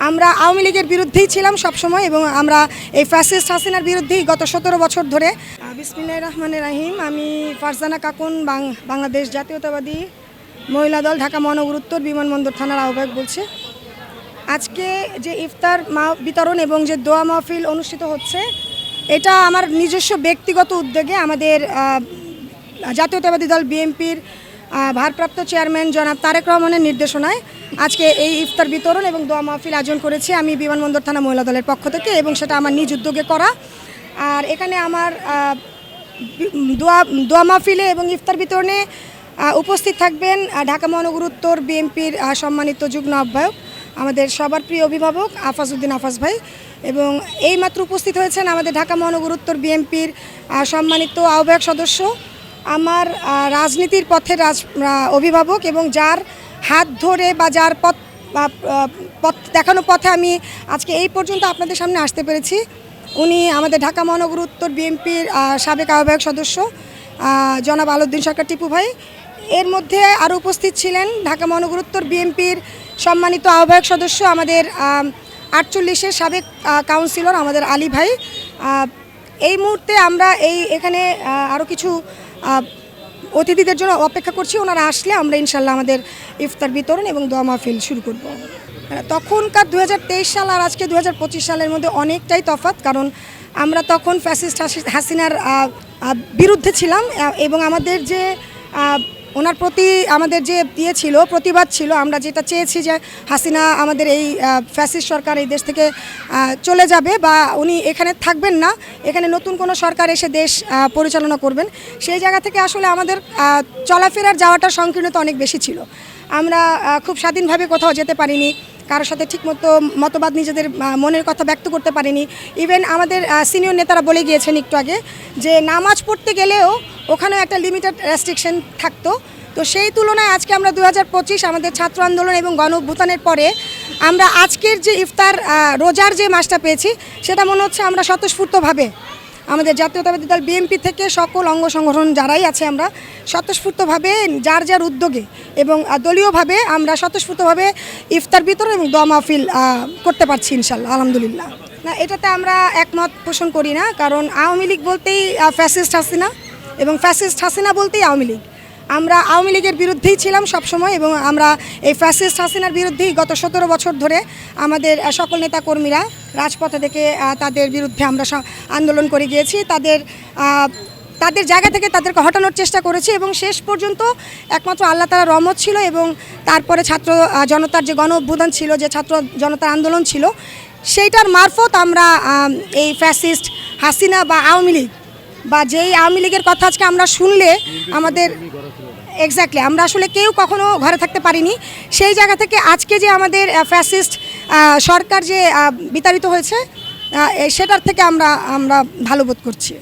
আমরা আওয়ামী লীগের বিরুদ্ধেই ছিলাম সবসময় এবং আমরা এই ফ্যাসিস্ট হাসিনার বিরুদ্ধেই গত 17 বছর ধরে। বিসমিল্লাহির রহমানির রহিম। আমি ফারজানা কাকুন, বাংলাদেশ জাতীয়তাবাদী মহিলা দল, ঢাকা মহানগর উত্তর বিমানবন্দর থানার আহ্বায়ক বলছি। আজকে যে ইফতার বিতরণ এবং যে দোয়া মাহফিল অনুষ্ঠিত হচ্ছে, এটা আমার নিজস্ব ব্যক্তিগত উদ্যোগে আমাদের জাতীয়তাবাদী দল বিএনপির ভারপ্রাপ্ত চেয়ারম্যান জনাব তারেক রহমানের নির্দেশনায় আজকে এই ইফতার বিতরণ এবং দোয়া মাহফিল আয়োজন করেছি আমি বিমানবন্দর থানা মহিলা দলের পক্ষ থেকে, এবং সেটা আমার নিজ উদ্যোগে করা। আর এখানে আমার দোয়া মাহফিলে এবং ইফতার বিতরণে উপস্থিত থাকবেন ঢাকা মহানগর উত্তর বিএনপির সম্মানিত যুগ্ম আহ্বায়ক, আমাদের সবার প্রিয় অভিভাবক আফাজউদ্দিন আফাজ ভাই, এবং এইমাত্র উপস্থিত হয়েছেন আমাদের ঢাকা মহানগর উত্তর বিএনপির সম্মানিত আহ্বায়ক সদস্য, আমার রাজনীতির পথের অভিভাবক, এবং যার হাত ধরে বা যার পথ দেখানো পথে আমি আজকে এই পর্যন্ত আপনাদের সামনে আসতে পেরেছি। উনি আমাদের ঢাকা মহানগর উত্তর বিএনপির সাবেক আহ্বায়ক সদস্য জনাব আলাউদ্দিন সরকার টিপু ভাই। এর মধ্যে আরও উপস্থিত ছিলেন ঢাকা মহানগর উত্তর বিএনপির সম্মানিত আহ্বায়ক সদস্য আমাদের 48-এর সাবেক কাউন্সিলর আমাদের আলী ভাই। এই মুহূর্তে আমরা এখানে আরও কিছু অতিথিদের জন্য অপেক্ষা করছি। ওনারা আসলে আমরা ইনশাল্লাহ আমাদের ইফতার বিতরণ এবং দোয়া মাহফিল শুরু করব। তখনকার 2023 সাল আর আজকে 2025 সালের মধ্যে অনেকটাই তফাৎ, কারণ আমরা তখন ফ্যাসিস্ট হাসিনার বিরুদ্ধে ছিলাম এবং আমাদের যে ওনার প্রতি আমাদের যে ছিল প্রতিবাদ ছিল, আমরা যেটা চেয়েছি যে হাসিনা আমাদের এই ফ্যাসিস্ট সরকার এই দেশ থেকে চলে যাবে বা উনি এখানে থাকবেন না, এখানে নতুন কোনো সরকার এসে দেশ পরিচালনা করবেন। সেই জায়গা থেকে আসলে আমাদের চলাফেরার যাওয়াটা সংকীর্ণতা অনেক বেশি ছিল। আমরা খুব স্বাধীনভাবে কোথাও যেতে পারিনি, কারোর সাথে ঠিকমতো মতবাদ নিজেদের মনের কথা ব্যক্ত করতে পারিনি। ইভেন আমাদের সিনিয়র নেতারা বলে গিয়েছেন একটু আগে যে নামাজ পড়তে গেলেও ওখানেও একটা লিমিটেড রেস্ট্রিকশন থাকতো। তো সেই তুলনায় আজকে আমরা 2025 আমাদের ছাত্র আন্দোলন এবং গণ অভ্যুত্থানের পরে আমরা আজকের যে ইফতার রোজার যে মাসটা পেয়েছি, সেটা মনে হচ্ছে আমরা স্বতঃস্ফূর্তভাবে আমাদের জাতীয়তাবাদী দল বিএনপি থেকে সকল অঙ্গ সংগঠন যারাই আছে আমরা স্বতঃস্ফূর্তভাবে যার যার উদ্যোগে এবং দলীয়ভাবে আমরা স্বতঃস্ফূর্তভাবে ইফতার বিতরণ এবং দোয়া মাহফিল করতে পারছি ইনশাল্লাহ, আলহামদুলিল্লাহ। না, এটাতে আমরা একমত পোষণ করি না, কারণ আওয়ামী লীগ বলতেই ফ্যাসিস্ট হাসিনা এবং ফ্যাসিস্ট হাসিনা বলতেই আওয়ামী লীগ। আমরা আওয়ামী লীগের বিরুদ্ধেই ছিলাম সবসময় এবং আমরা এই ফ্যাসিস্ট হাসিনার বিরুদ্ধেই গত 17 বছর ধরে আমাদের সকল নেতাকর্মীরা রাজপথে থেকে তাদের বিরুদ্ধে আমরা আন্দোলন করে গিয়েছি। তাদের জায়গা থেকে তাদেরকে হটানোর চেষ্টা করেছি এবং শেষ পর্যন্ত একমাত্র আল্লাহ তাআলার রহমত ছিল এবং তারপরে ছাত্র জনতার যে গণ অভ্যুত্থান ছিল, যে ছাত্র জনতার আন্দোলন ছিল, সেইটার মারফত আমরা এই ফ্যাসিস্ট হাসিনা বা আওয়ামী লীগ বা যেই আওয়ামী লীগের কথা আজকে আমরা শুনলে আমাদের এক্স্যাক্টলি আমরা আসলে কেউ কখনো ঘরে থাকতে পারিনি। সেই জায়গা থেকে আজকে যে আমাদের ফ্যাসিস্ট সরকার যে বিতাড়িত হয়েছে, সেটার থেকে আমরা ভালো বোধ করছি।